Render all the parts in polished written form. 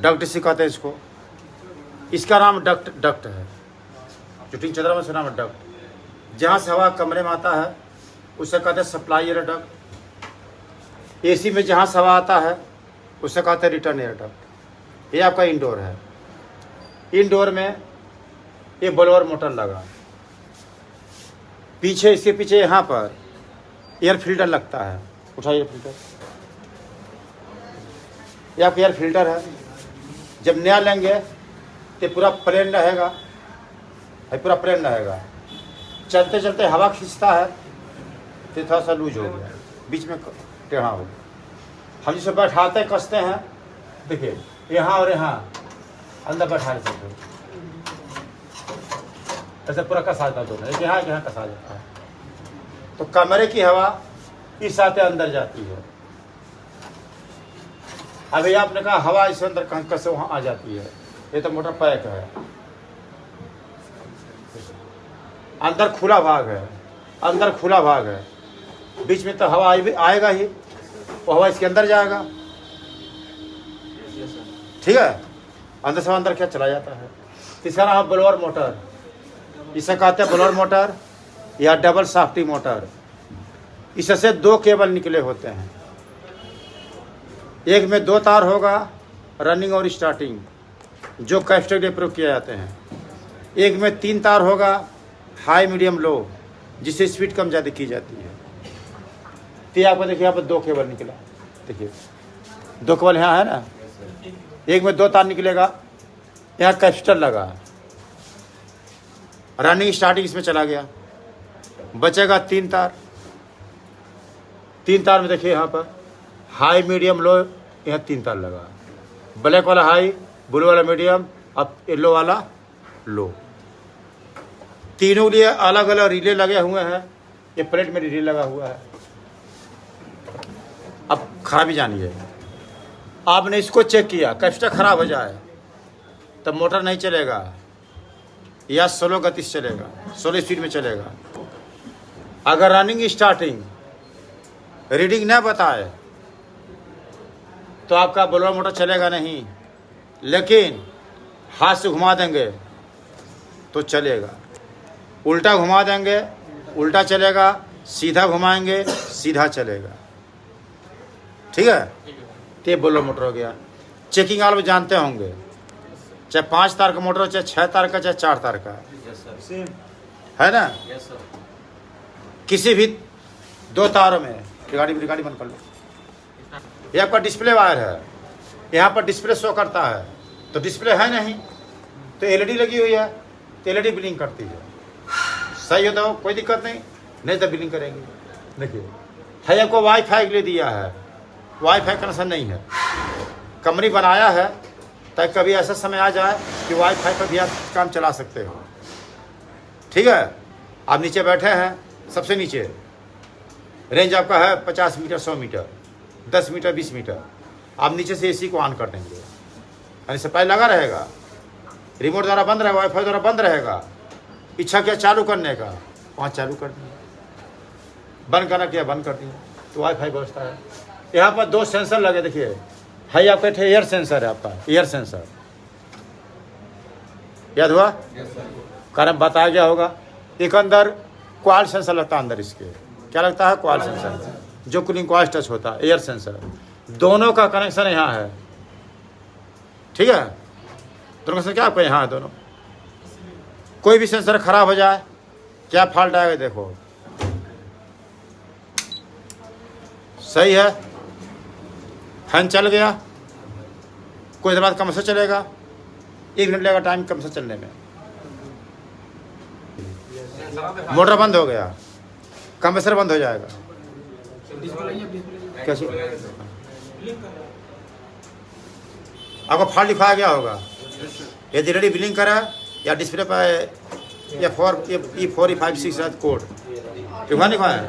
Duct इसी कहते हैं इसको। इसका नाम डक्ट है। शूटिंग चंद्रमा से नाम है डक्ट। जहाँ से हवा कमरे में आता है उसे कहते हैं सप्लाई एयर डक्ट। एसी में जहाँ से हवा आता है उसे कहते हैं रिटर्न एयर डक्ट। ये आपका इंडोर है। इंडोर में ये ब्लोअर मोटर लगा, पीछे इसके पीछे यहाँ पर एयर फिल्टर लगता है। उठाइए फिल्टर, ये आपका एयर फिल्टर है। जब नया लेंगे तो पूरा प्लेन रहेगा, पूरा प्लेन रहेगा। चलते चलते हवा खींचता है तो थोड़ा सा लूज हो गया, बीच में टेढ़ा हो गया। हम जिसे बैठाते कसते हैं, देखिए यहाँ और यहाँ अंदर बैठा सकते हो, ऐसे पूरा कसा जाता है दोनों, एक यहाँ कसा जाता है। तो कमरे की हवा इस आते अंदर जाती है। अभी आपने कहा हवा इस अंदर कहीं कैसे वहां आ जाती है। ये तो मोटर पैक है, अंदर खुला भाग है, अंदर खुला भाग है। बीच में तो हवा आएगा ही, वो हवा इसके अंदर जाएगा। ठीक है, अंदर से अंदर क्या चला जाता है। तीसरा नाम ब्लोअर मोटर, इसे कहते हैं ब्लोअर मोटर या डबल शाफ्टी मोटर। इससे दो केबल निकले होते हैं, एक में 2 तार होगा रनिंग और स्टार्टिंग, जो कैपेसिटर के प्रयोग किए जाते हैं। एक में 3 तार होगा हाई मीडियम लो, जिससे स्पीड कम ज़्यादा की जाती है। तो आपको देखिए यहाँ पर 2 केबल निकला, देखिए 2 केबल यहाँ है ना। एक में 2 तार निकलेगा, यहाँ कैपेसिटर लगा, रनिंग स्टार्टिंग इसमें चला गया, बचेगा 3 तार। 3 तार में देखिए यहाँ पर हाई मीडियम लो, यहाँ 3 तार लगा। ब्लैक वाला हाई, ब्लू वाला मीडियम, अब येलो वाला लो। तीनों लिए अलग अलग रिले लगे हुए हैं। ये प्लेट में रिले लगा हुआ है। अब खराबी जानिए, आपने इसको चेक किया, कैपेसिटर खराब हो जाए तब मोटर नहीं चलेगा, या स्लो गति से चलेगा, स्लो स्पीड में चलेगा। अगर रनिंग स्टार्टिंग रीडिंग न बताए तो आपका ब्लोअर मोटर चलेगा नहीं, लेकिन हाथ से घुमा देंगे तो चलेगा, उल्टा घुमा देंगे उल्टा चलेगा, सीधा घुमाएंगे सीधा चलेगा। ठीक है, तो ये ब्लोअर मोटर हो गया। चेकिंग आप जानते होंगे, चाहे 5 तार का मोटर हो, चाहे 6 तार का, चाहे 4 तार का, है ना। किसी भी 2 तारों में गाड़ी बंद कर लो। ये आपका डिस्प्ले वायर है, यहाँ पर डिस्प्ले शो करता है, तो डिस्प्ले है नहीं तो एलईडी लगी हुई है, तो एलईडी ब्लिंक करती है। सही हो तो कोई दिक्कत नहीं तो ब्लिंक करेंगे। देखिए है, आपको वाईफाई के लिए दिया है, वाईफाई कनेक्शन नहीं है। कंपनी बनाया है ताकि कभी ऐसा समय आ जाए कि वाईफाई पर भी आप काम चला सकते हो। ठीक है, आप नीचे बैठे हैं, सबसे नीचे रेंज आपका है 50 मीटर, 100 मीटर, 10 मीटर, 20 मीटर। आप नीचे से एसी को ऑन कर देंगे, यानी सप्लाई लगा रहेगा, रिमोट द्वारा बंद रहेगा, वाईफाई द्वारा बंद रहेगा। इच्छा किया चालू करने का, वहाँ चालू कर दिया, बंद करना किया बंद कर दिया, तो वाईफाई व्यवस्था है। यहाँ पर 2 सेंसर लगे, देखिए है आपका एयर सेंसर है, आपका एयर सेंसर याद हुआ, कारण बताया गया होगा। एक अंदर क्वाल सेंसर लगता है, अंदर इसके क्या लगता है, क्वाल सेंसर, जो कूलिंग क्वाल टच होता है, एयर सेंसर। दोनों का कनेक्शन यहाँ है। ठीक है, दोनों कनेक्शन क्या आपका यहाँ है दोनों। कोई भी सेंसर खराब हो जाए, क्या फॉल्ट आएगा देखो, सही है, फैन चल गया, कुछ देर बाद कम से चलेगा, 1 मिनट लगेगा टाइम कम से चलने में। मोटर बंद हो गया, कंप्रेसर बंद हो जाएगा। कैसे आपको फॉल्ट दिखाया गया होगा, यदि रेडी बिलिंग करा या डिस्प्ले पर E4E5 कोड दिखा दिखाया,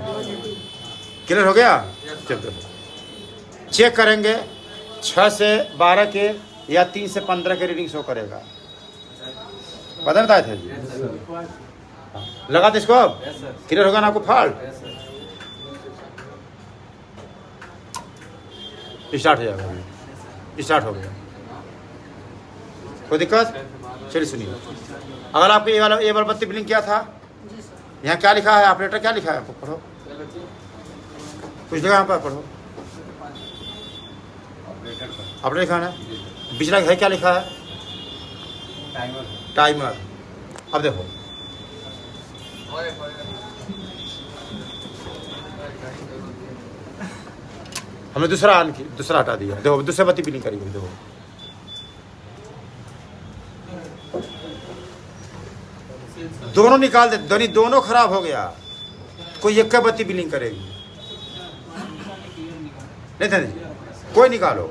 क्लियर हो गया। चलो चेक करेंगे, 6 से 12 के या 3 से 15 के रीडिंग शो करेगा। पता बताए थे जी, लगा तो इसको, अब क्लियर होगा ना आपको फॉल्ट। स्टार्ट हो जाएगा, स्टार्ट हो गया। कोई दिक्कत? चलिए सुनिए, अगर आपको ये वाला बत्ती ब्लिंक किया था, यहाँ क्या लिखा है? ऑपरेटर क्या लिखा है आपको? पढ़ो, कुछ जगह यहाँ पर पढ़ो। ऑपरेटर लिखा है, बिजला है क्या लिखा है? टाइमर। अब देखो, हमने दूसरा हटा दिया। देखो दूसरा बत्ती ब्लिंक करेगी। देखो दोनों निकाल दे, दोनों खराब हो गया, कोई एक का बत्ती ब्लिंक करेगी। नहीं था, कोई निकालो,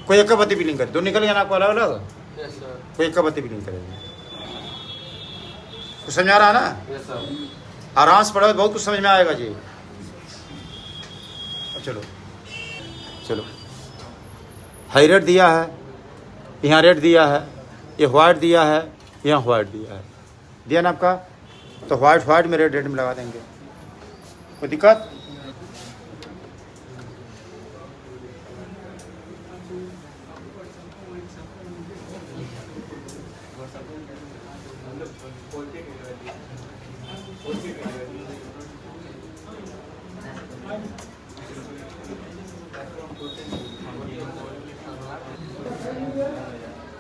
कोई एक का बत्ती ब्लिंक करे, दो निकल गया ना आपको अलग अलग, कोई एक का बत्ती ब्लिंक करेगी। कुछ समझ आ रहा है ना? आराम से पढ़ो, बहुत कुछ समझ में आएगा जी। चलो चलो, हाई रेड दिया है, यहाँ रेड दिया है, ये व्हाइट दिया है, यहाँ व्हाइट दिया है, दिया ना आपका? तो व्हाइट में रेड में लगा देंगे, कोई दिक्कत?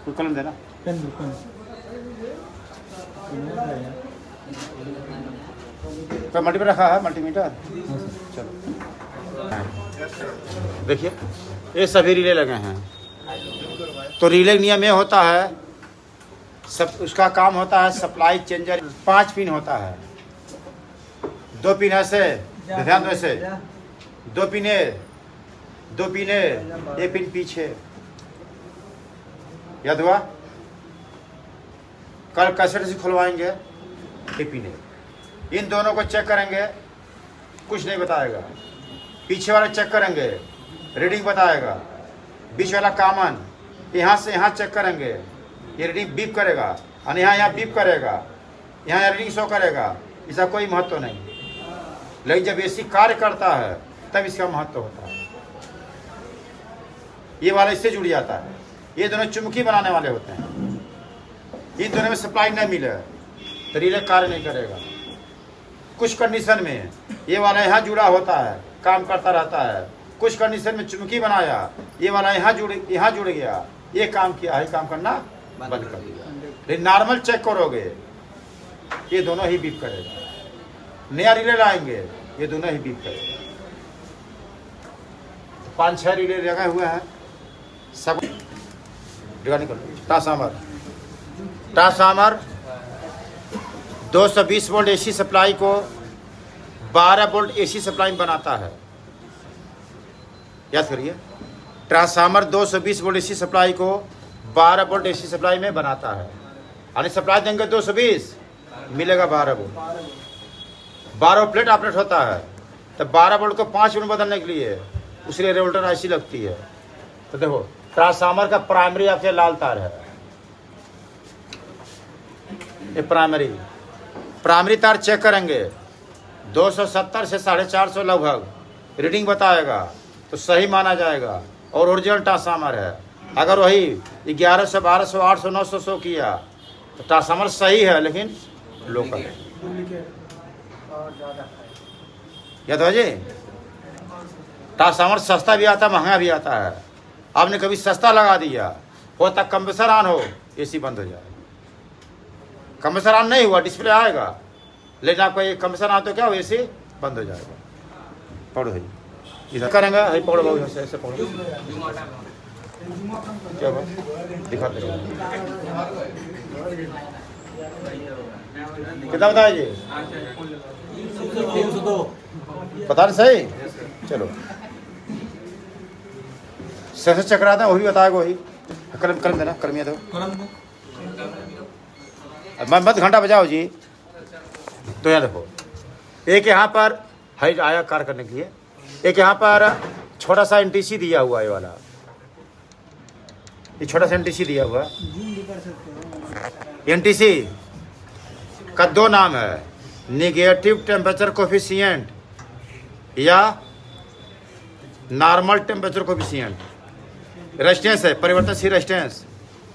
कोई कलम देना, पेन। तो मल्टीमीटर रखा है, मल्टीमीटर। चलो देखिए, ये सभी रिले लगे हैं। तो रिले नियम ये होता है, सब उसका काम होता है सप्लाई चेंजर। 5 पिन होता है, 2 पिन ऐसे, ध्यान दो ऐसे, 2 पिने, ये पिन पीछे, याद हुआ? कल कैसेट से खुलवाएंगे, ये पिने, इन दोनों को चेक करेंगे, कुछ नहीं बताएगा। पीछे वाला चेक करेंगे, रीडिंग बताएगा। बीच वाला कॉमन, यहाँ से यहाँ चेक करेंगे, ये रीडिंग बीप करेगा, और यहाँ बीप करेगा, यहाँ रीडिंग शो करेगा। इसका कोई महत्व नहीं, लेकिन जब एसी कार्य करता है तब इसका महत्व होता है। ये वाला इससे जुड़ जाता है, ये दोनों चुम्बकी बनाने वाले होते हैं। इन दोनों में सप्लाई नहीं मिले तो रिले कार्य नहीं करेगा। कुछ कंडीशन में ये वाला यहाँ जुड़ा होता है, काम करता रहता है। कुछ कंडीशन में चुम्बकी बनाया, ये वाला यहाँ जुड़ गया, ये काम किया है, काम करना बंद कर दिया। लेकिन नॉर्मल चेक करोगे, ये दोनों ही बीप करेगा। नया रिले लाएंगे, ये दोनों ही बीप करेगा। 5-6 रिले लगे हुए हैं, सब ट्रांसफार्मर 220 वोल्ट एसी सप्लाई को 12 वोल्ट एसी सप्लाई में बनाता है। याद करिए, ट्रांसफार्मर 220 वोल्ट एसी सप्लाई को 12 वोल्ट एसी सप्लाई में बनाता है। यानी सप्लाई देंगे 220, मिलेगा 12 वोल्ट। 12 प्लेट ऑपरेट होता है, तो 12 वोल्ट को 5 वोल्ट बदलने के लिए उसके रेगुलेटर ऐसी लगती है। तो देखो, ट्रांसफार्मर का प्राइमरी आपके लाल तार है, ये प्राइमरी तार चेक करेंगे, 270 से 450 लगभग रीडिंग बताएगा तो सही माना जाएगा और ओरिजिनल ट्रांसफार्मर है। अगर वही 1100, 1200, 800, 900 शो किया तो ट्रांसफार्मर सही है लेकिन लोकल है। याद हो जी, ट्रांसफार्मर सस्ता भी आता है, महंगा भी आता है। आपने कभी सस्ता लगा दिया, हो तक कंप्रेसर ऑन हो, एसी बंद हो जाए। कंप्रेसर ऑन नहीं हुआ, डिस्प्ले आएगा, लेकिन आपका ये कंप्रेसर ऑन तो क्या हो, एसी बंद हो जाएगा। पढ़ो भाई, इधर करेंगे, भाई पढ़ो भाई, ऐसे पढ़ो, क्या दिखाते रहो। कितना बताया जी? 302 पता नहीं सही। चलो से चकराता है, वही बताएगा। वही कलम देना, कलमिया दो, मत घंटा बजाओ जी। तो यहाँ देखो, एक यहाँ पर हाइट आया कार्य करने के लिए, एक यहाँ पर छोटा सा एनटीसी दिया हुआ है। ये वाला, ये छोटा सा एनटीसी दिया हुआ है। एनटीसी का 2 नाम है, नेगेटिव टेम्परेचर कोफिशिएंट या नॉर्मल टेम्परेचर कोफिशिएंट, रेजिस्टेंस है, परिवर्तनशील रेजिस्टेंस।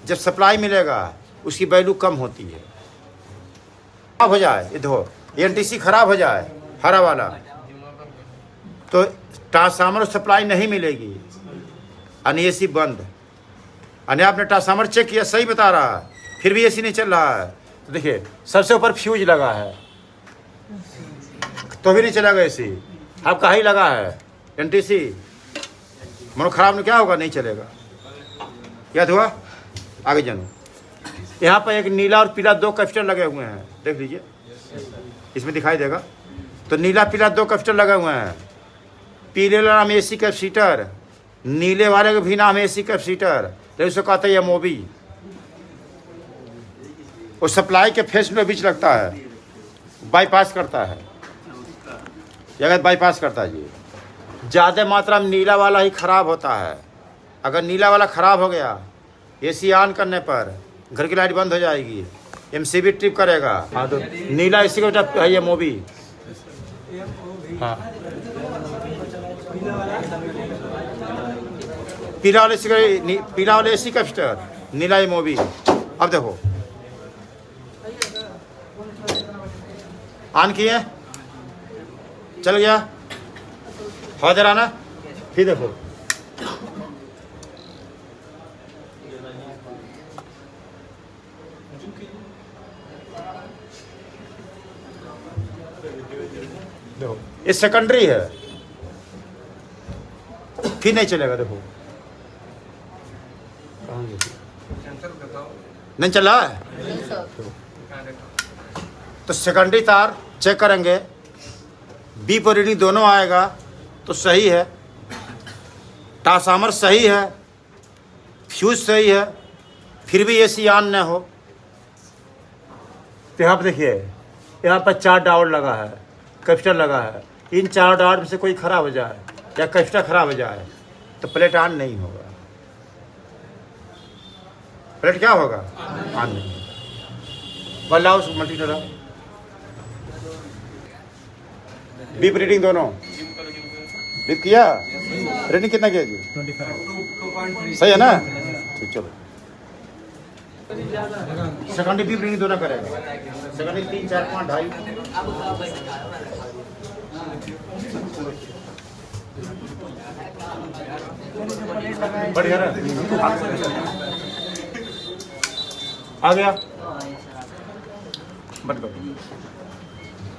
जब सप्लाई मिलेगा उसकी वैल्यू कम होती है। खराब हो जाए, ये देखो एनटीसी खराब हो जाए हरा वाला, तो ट्रांसफार्मर सप्लाई नहीं मिलेगी, यानी एसी बंद। यानी आपने ट्रांसफार्मर चेक किया, सही बता रहा है, फिर भी एसी नहीं चल रहा है, तो देखिए सबसे ऊपर फ्यूज लगा है तो भी नहीं चलेगा एसी। आपका हाई लगा है एनटीसी, मनो खराब में क्या होगा, नहीं चलेगा। क्या हुआ, आगे जानो। यहाँ पर एक नीला और पीला 2 कैपेसिटर लगे हुए हैं, देख लीजिए इसमें दिखाई देगा। तो नीला पीला 2 कैपेसिटर लगे हुए हैं। पीले वाला नाम एसी कैपेसिटर, नीले वाले का भी नाम एसी कैपेसिटर, तो इसको कहते हैं एमओबी। वो सप्लाई के फेस में बीच लगता है, बाईपास करता है, अगर बाईपास करता है जी। ज़्यादा मात्रा में नीला वाला ही खराब होता है। अगर नीला वाला खराब हो गया, एसी ऑन करने पर घर की लाइट बंद हो जाएगी, एमसीबी ट्रिप करेगा। हाँ, तो नीला एसी का है ये मोबी। हाँ, पीला वाले एसी कैपेसिटर, नीला ये मोबी। अब देखो ऑन किए, चल गया, हो दे रहा ना, फिर देखो देखो ये सेकेंडरी है, फिर नहीं चलेगा। देखो नहीं चल रहा है, तो सेकेंडरी तार चेक करेंगे, बी पर रीडिंग दोनों आएगा तो सही है, ट्रांसफार्मर सही है, फ्यूज सही है, फिर भी एसी ऑन न हो, तो यहाँ पर देखिए यहाँ पर 4 डायोड लगा है, कैपेसिटर लगा है। इन 4 डायोड में से कोई खराब हो जाए या कैपेसिटर खराब हो जाए तो प्लेट ऑन नहीं होगा। प्लेट क्या होगा, ऑन नहीं होगा। बल्ला उस मल्टीमीटर बीप रीडिंग दोनों बीप किया, रीडिंग कितना किया जी, 25 सही है ना, ठीक। चलो सेकेंडरी बीप रीडिंग दोनों करेगा, सेकेंडरी 3 4 5 2.5 बढ़िया आ गया, बंद करो।